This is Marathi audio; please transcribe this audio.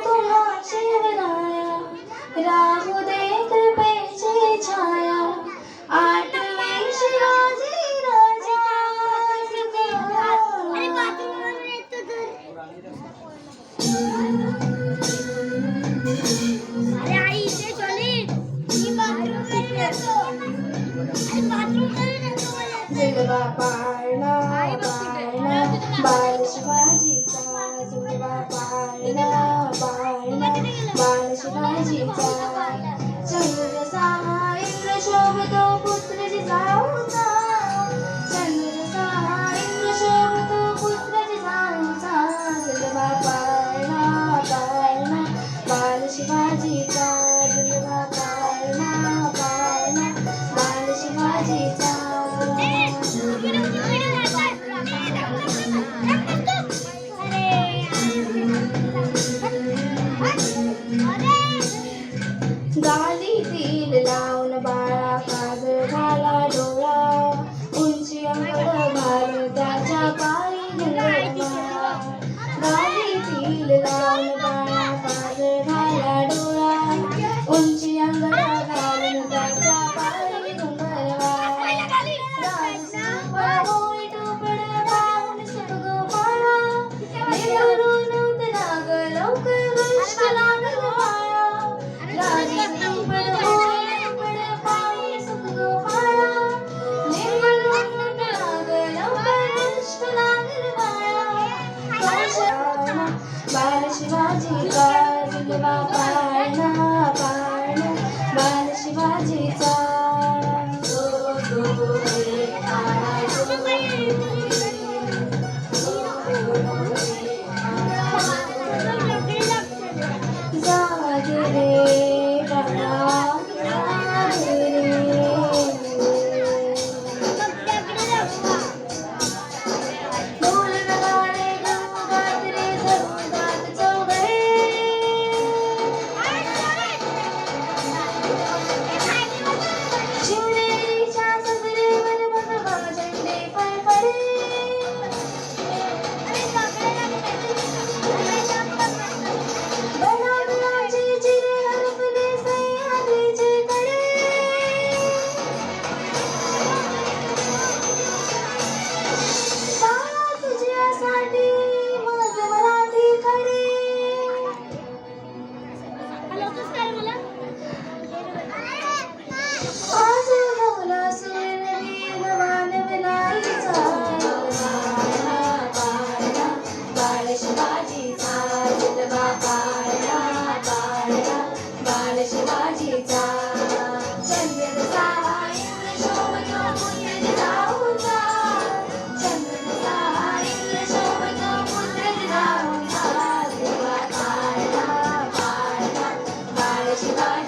तुला शिवराया, राहू दे कृपेची छाया. आठवे शिवाजी राजा अरे आई इथे चले मी बाथरूम मध्ये येतो अरे बाथरूम मध्ये येतो जुलवा पाळणा पाळणा बाळ शिवाजीचा, जुलवा पाळणा पाळणा बाळ शिवाजीचा. चंद्र सहा इंद्र शोभतो पुत्र जिजाऊचा, चंद्र सहा इंद्र शोभतो पुत्र जिजाऊचा. जुलवा पाळणा पाळणा बाळ शिवाजीचा, जुलवा पाळणा पाळणा बाळ शिवाजीचा. गालीतील लावून बाळा काजळ घाला डोळा, उंची अंगड घाल त्याच्या पायी घुंगरवा. गालीतील लावून बाळा काजळ घाला डोळा, उंची अंगड घालून त्याच्या पायी घुंगरवा. होय टोपण पाहून सुखगोपाळा, लेकरून उतरा ग लवकर गोष्ट लागल बाळा. राजसुपण होय टोपण पाहून सुखगोपाळा, लेकरून उतरा ग लवकर गोष्ट लागल बाळा. बाळ शिवाजीचा, जुलवा पाळणा पाळणा बाळ शिवाजीचा. जागे रे बाळा जागे रे, ढोल नगाडे घोंगाट रे घरोघाट चौघडे. शिवनेरीच्या सदरेवर भगवा झेंडे फडफडे. बलाढ्याचे चिरे हरपले सह्याद्रीचे कडे. बाळा तुझ्यासाठी माझ मराठी खडे. आज नवला सूर्यवीर मानवलाईचा, पाळणा पाळणा बाळ शिवाजीचा, जुलवा पाळणा पाळणा बाळ शिवाजीचा. चंद्र सहा इंद्र शोभतो पुत्र जिजाऊचा, चंद्र सहा इंद्र शोभतो पुत्र जिजाऊचा. जुलवा पाळणा पाळणा बाळ शिवाजी.